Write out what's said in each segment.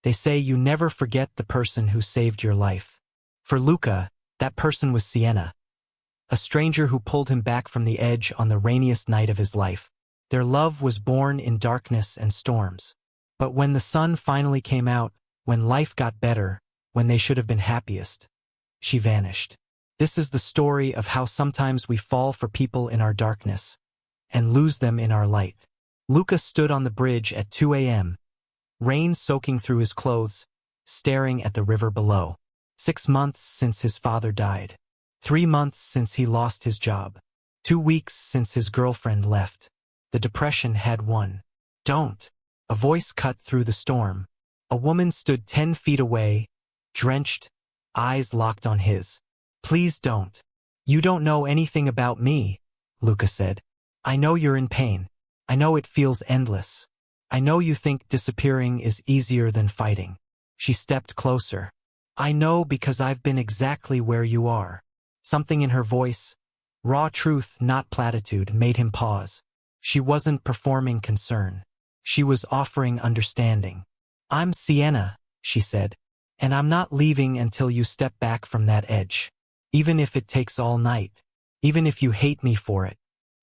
They say you never forget the person who saved your life. For Luca, that person was Sienna, a stranger who pulled him back from the edge on the rainiest night of his life. Their love was born in darkness and storms. But when the sun finally came out, when life got better, when they should have been happiest, she vanished. This is the story of how sometimes we fall for people in our darkness and lose them in our light. Luca stood on the bridge at 2 a.m., rain soaking through his clothes, staring at the river below. 6 months since his father died. 3 months since he lost his job. 2 weeks since his girlfriend left. The depression had won. Don't. A voice cut through the storm. A woman stood 10 feet away, drenched, eyes locked on his. Please don't. You don't know anything about me, Luca said. I know you're in pain. I know it feels endless. I know you think disappearing is easier than fighting. She stepped closer. I know because I've been exactly where you are. Something in her voice, raw truth, not platitude, made him pause. She wasn't performing concern. She was offering understanding. I'm Sienna, she said, and I'm not leaving until you step back from that edge. Even if it takes all night, even if you hate me for it,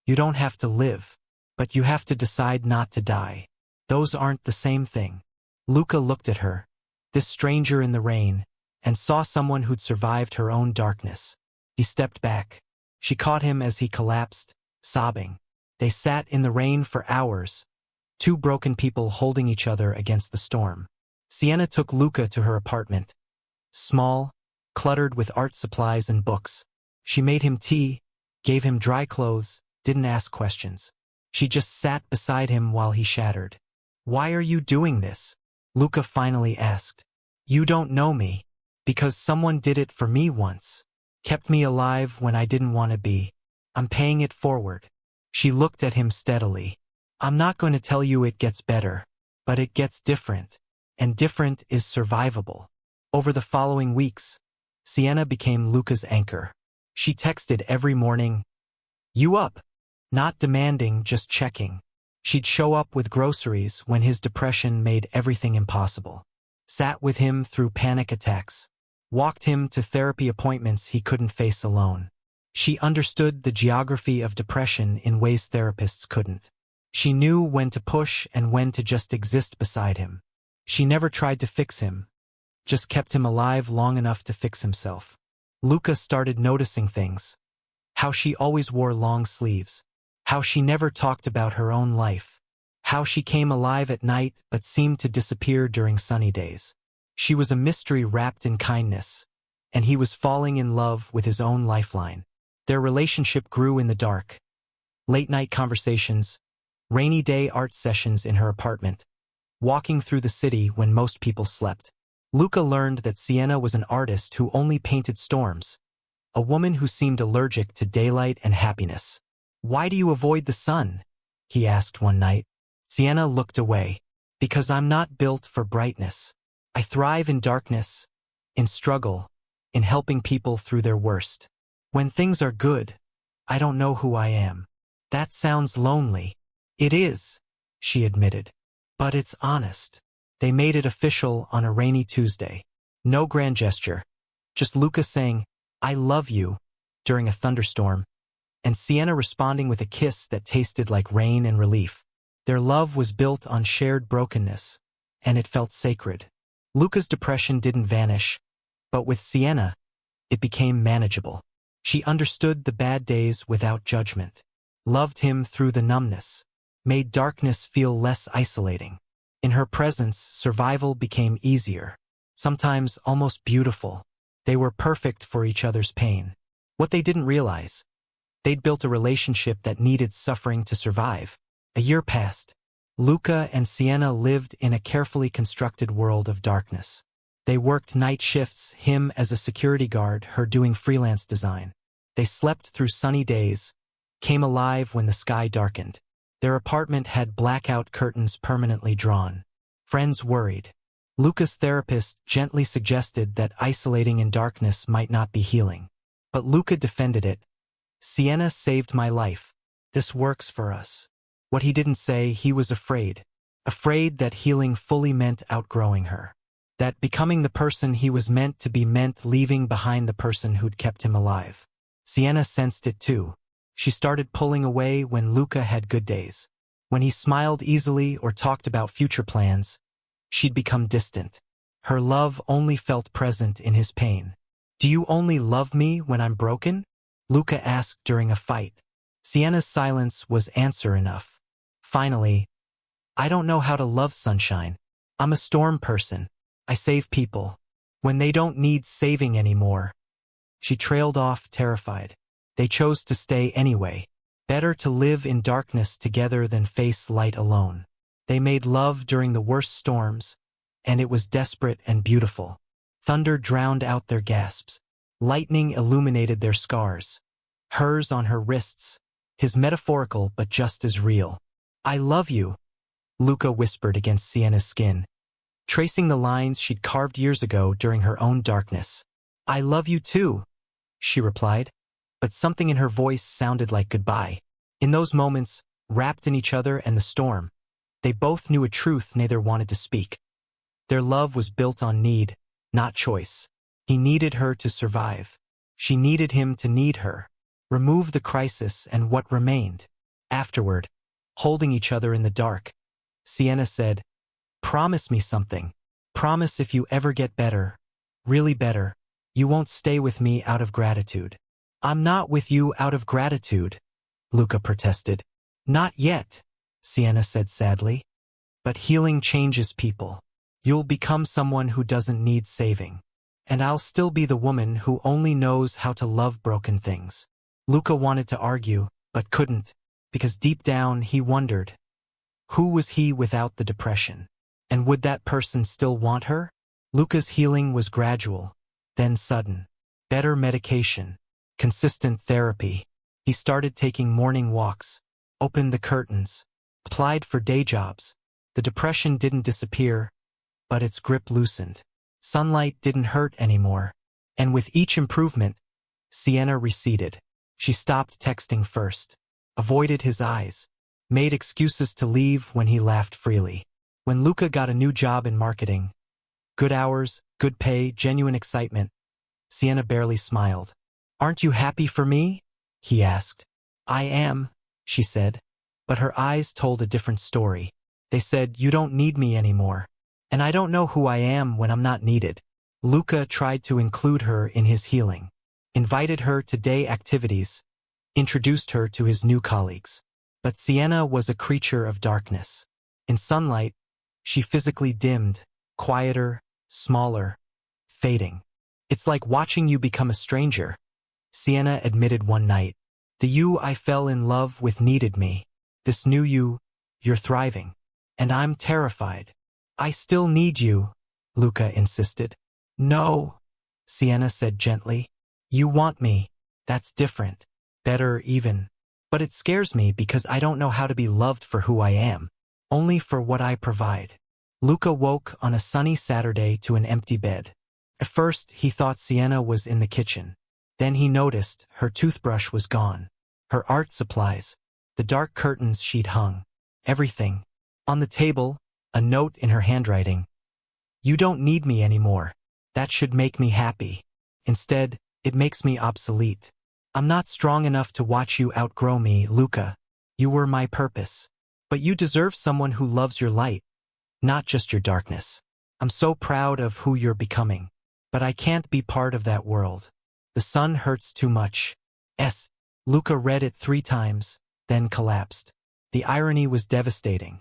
you don't have to live, but you have to decide not to die. Those aren't the same thing. Luca looked at her, this stranger in the rain, and saw someone who'd survived her own darkness. He stepped back. She caught him as he collapsed, sobbing. They sat in the rain for hours, two broken people holding each other against the storm. Sienna took Luca to her apartment. Small, cluttered with art supplies and books. She made him tea, gave him dry clothes, didn't ask questions. She just sat beside him while he shattered. Why are you doing this? Luca finally asked. You don't know me. Because someone did it for me once. Kept me alive when I didn't want to be. I'm paying it forward. She looked at him steadily. I'm not going to tell you it gets better, but it gets different. And different is survivable. Over the following weeks, Sienna became Luca's anchor. She texted every morning, "You up?" Not demanding, just checking. She'd show up with groceries when his depression made everything impossible. Sat with him through panic attacks. Walked him to therapy appointments he couldn't face alone. She understood the geography of depression in ways therapists couldn't. She knew when to push and when to just exist beside him. She never tried to fix him, just kept him alive long enough to fix himself. Luca started noticing things. How she always wore long sleeves. How she never talked about her own life. How she came alive at night but seemed to disappear during sunny days. She was a mystery wrapped in kindness, and he was falling in love with his own lifeline. Their relationship grew in the dark. Late-night conversations, rainy day art sessions in her apartment, walking through the city when most people slept. Luca learned that Sienna was an artist who only painted storms, a woman who seemed allergic to daylight and happiness. Why do you avoid the sun? He asked one night. Sienna looked away. Because I'm not built for brightness. I thrive in darkness, in struggle, in helping people through their worst. When things are good, I don't know who I am. That sounds lonely. It is, she admitted. But it's honest. They made it official on a rainy Tuesday. No grand gesture. Just Luca saying, I love you, during a thunderstorm, and Sienna responding with a kiss that tasted like rain and relief. Their love was built on shared brokenness, and it felt sacred. Luca's depression didn't vanish, but with Sienna, it became manageable. She understood the bad days without judgment, loved him through the numbness, made darkness feel less isolating. In her presence, survival became easier, sometimes almost beautiful. They were perfect for each other's pain. What they didn't realize, they'd built a relationship that needed suffering to survive. A year passed. Luca and Sienna lived in a carefully constructed world of darkness. They worked night shifts, him as a security guard, her doing freelance design. They slept through sunny days, came alive when the sky darkened. Their apartment had blackout curtains permanently drawn. Friends worried. Luca's therapist gently suggested that isolating in darkness might not be healing. But Luca defended it. Sienna saved my life. This works for us. What he didn't say, he was afraid. Afraid that healing fully meant outgrowing her. That becoming the person he was meant to be meant leaving behind the person who'd kept him alive. Sienna sensed it too. She started pulling away when Luca had good days. When he smiled easily or talked about future plans, she'd become distant. Her love only felt present in his pain. "Do you only love me when I'm broken?" Luca asked during a fight. Sienna's silence was answer enough. Finally, "I don't know how to love sunshine. I'm a storm person. I save people when they don't need saving anymore." She trailed off, terrified. They chose to stay anyway. Better to live in darkness together than face light alone. They made love during the worst storms, and it was desperate and beautiful. Thunder drowned out their gasps. Lightning illuminated their scars. Hers on her wrists, his metaphorical but just as real. "I love you," Luca whispered against Sienna's skin, tracing the lines she'd carved years ago during her own darkness. "I love you too," she replied, but something in her voice sounded like goodbye. In those moments, wrapped in each other and the storm, they both knew a truth neither wanted to speak. Their love was built on need, not choice. He needed her to survive. She needed him to need her. Remove the crisis and what remained. Afterward, holding each other in the dark, Sienna said, "Promise me something. Promise if you ever get better, really better, you won't stay with me out of gratitude." "I'm not with you out of gratitude," Luca protested. "Not yet," Sienna said sadly. "But healing changes people. You'll become someone who doesn't need saving. And I'll still be the woman who only knows how to love broken things." Luca wanted to argue, but couldn't, because deep down he wondered, who was he without the depression? And would that person still want her? Luca's healing was gradual, then sudden. Better medication, consistent therapy. He started taking morning walks, opened the curtains, applied for day jobs. The depression didn't disappear, but its grip loosened. Sunlight didn't hurt anymore. And with each improvement, Sienna receded. She stopped texting first, avoided his eyes, made excuses to leave when he laughed freely. When Luca got a new job in marketing, good hours, good pay, genuine excitement, Sienna barely smiled. "Aren't you happy for me?" he asked. "I am," she said. But her eyes told a different story. They said, "You don't need me anymore. And I don't know who I am when I'm not needed." Luca tried to include her in his healing, invited her to day activities, introduced her to his new colleagues. But Sienna was a creature of darkness. In sunlight, she physically dimmed, quieter, smaller, fading. "It's like watching you become a stranger," Sienna admitted one night. "The you I fell in love with needed me. This new you're thriving. And I'm terrified." "I still need you," Luca insisted. "No," Sienna said gently. "You want me. That's different. Better even. But it scares me because I don't know how to be loved for who I am, only for what I provide." Luca woke on a sunny Saturday to an empty bed. At first, he thought Sienna was in the kitchen. Then he noticed her toothbrush was gone, her art supplies, the dark curtains she'd hung, everything. On the table, a note in her handwriting. "You don't need me anymore. That should make me happy. Instead, it makes me obsolete. I'm not strong enough to watch you outgrow me, Luca. You were my purpose. But you deserve someone who loves your light, not just your darkness. I'm so proud of who you're becoming. But I can't be part of that world. The sun hurts too much." Luca read it 3 times, then collapsed. The irony was devastating.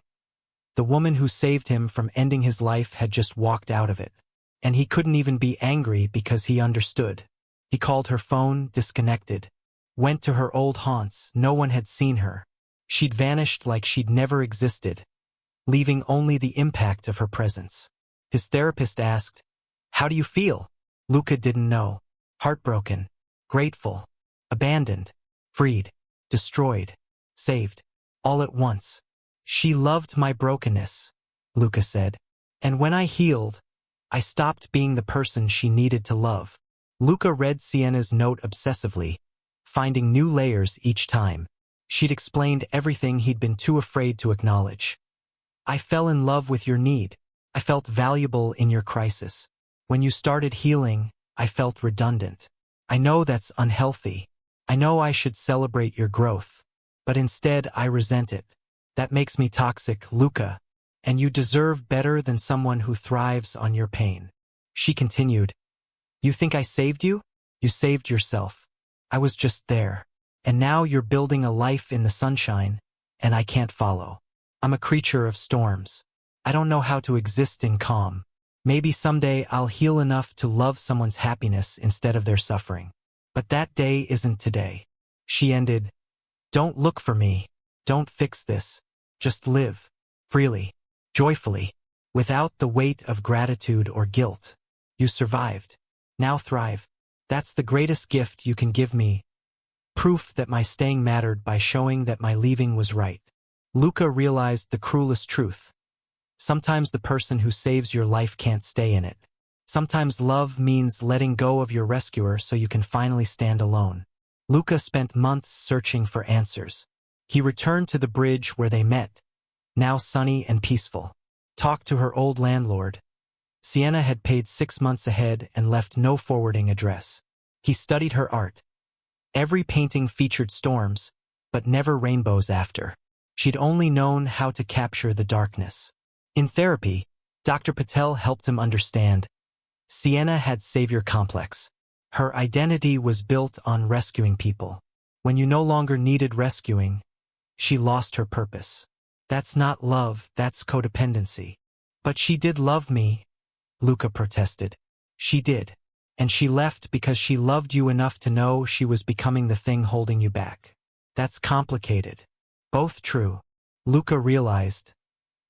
The woman who saved him from ending his life had just walked out of it. And he couldn't even be angry because he understood. He called her phone, disconnected. Went to her old haunts, no one had seen her. She'd vanished like she'd never existed, leaving only the impact of her presence. His therapist asked, "How do you feel?" Luca didn't know. Heartbroken, grateful, abandoned, freed, destroyed, saved, all at once. "She loved my brokenness," Luca said. "And when I healed, I stopped being the person she needed to love." Luca read Sienna's note obsessively, finding new layers each time. She'd explained everything he'd been too afraid to acknowledge. "I fell in love with your need. I felt valuable in your crisis. When you started healing, I felt redundant. I know that's unhealthy. I know I should celebrate your growth. But instead, I resent it. That makes me toxic, Luca. And you deserve better than someone who thrives on your pain. She continued, You think I saved you? You saved yourself. I was just there. And now you're building a life in the sunshine, and I can't follow. I'm a creature of storms. I don't know how to exist in calm. Maybe someday I'll heal enough to love someone's happiness instead of their suffering. But that day isn't today. She ended, Don't look for me. Don't fix this. Just live. Freely. Joyfully. Without the weight of gratitude or guilt. You survived. Now thrive. That's the greatest gift you can give me. Proof that my staying mattered by showing that my leaving was right. Luca realized the cruelest truth. Sometimes the person who saves your life can't stay in it. Sometimes love means letting go of your rescuer so you can finally stand alone. Luca spent months searching for answers. He returned to the bridge where they met, now sunny and peaceful. Talked to her old landlord. Sienna had paid 6 months ahead and left no forwarding address. He studied her art. Every painting featured storms, but never rainbows after. She'd only known how to capture the darkness. In therapy, Dr. Patel helped him understand. Sienna had Saviour Complex. Her identity was built on rescuing people. When you no longer needed rescuing, she lost her purpose. That's not love, that's codependency. But she did love me, Luca protested. She did. And she left because she loved you enough to know she was becoming the thing holding you back. That's complicated. Both true. Luca realized.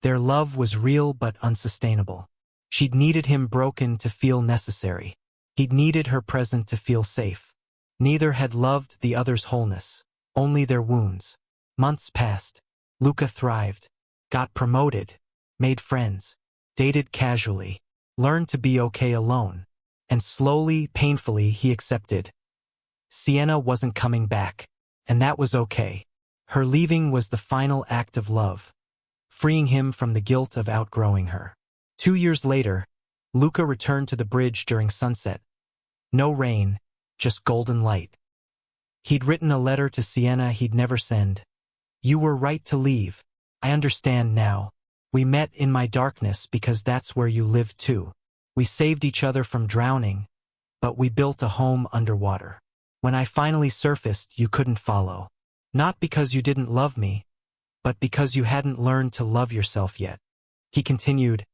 Their love was real but unsustainable. She'd needed him broken to feel necessary. He'd needed her present to feel safe. Neither had loved the other's wholeness, only their wounds. Months passed. Luca thrived, got promoted, made friends, dated casually, learned to be okay alone. And slowly, painfully, he accepted. Sienna wasn't coming back, and that was okay. Her leaving was the final act of love, freeing him from the guilt of outgrowing her. 2 years later, Luca returned to the bridge during sunset. No rain, just golden light. He'd written a letter to Sienna he'd never send. You were right to leave. I understand now. We met in my darkness because that's where you lived too. We saved each other from drowning, but we built a home underwater. When I finally surfaced, you couldn't follow. Not because you didn't love me, but because you hadn't learned to love yourself yet. He continued,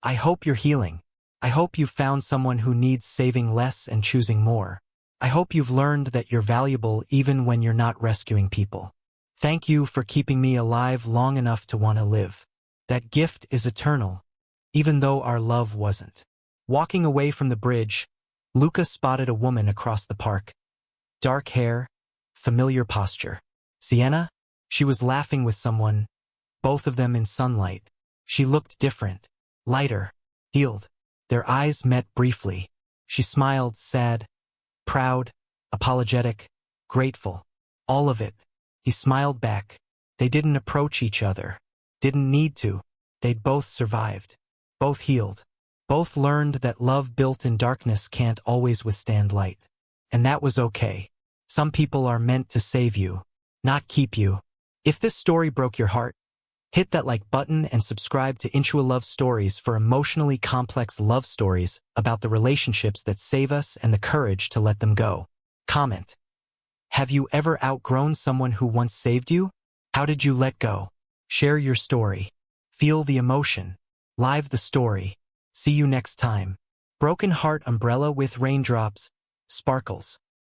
I hope you're healing. I hope you've found someone who needs saving less and choosing more. I hope you've learned that you're valuable even when you're not rescuing people. Thank you for keeping me alive long enough to want to live. That gift is eternal, even though our love wasn't. Walking away from the bridge, Luca spotted a woman across the park. Dark hair, familiar posture. Sienna? She was laughing with someone, both of them in sunlight. She looked different, lighter, healed. Their eyes met briefly. She smiled, sad, proud, apologetic, grateful. All of it. He smiled back. They didn't approach each other. Didn't need to. They'd both survived. Both healed. Both learned that love built in darkness can't always withstand light. And that was okay. Some people are meant to save you, not keep you. If this story broke your heart, hit that like button and subscribe to Inchua Love Stories for emotionally complex love stories about the relationships that save us and the courage to let them go. Comment. Have you ever outgrown someone who once saved you? How did you let go? Share your story. Feel the emotion. Live the story. See you next time. Broken Heart Umbrella with Raindrops, Sparkles.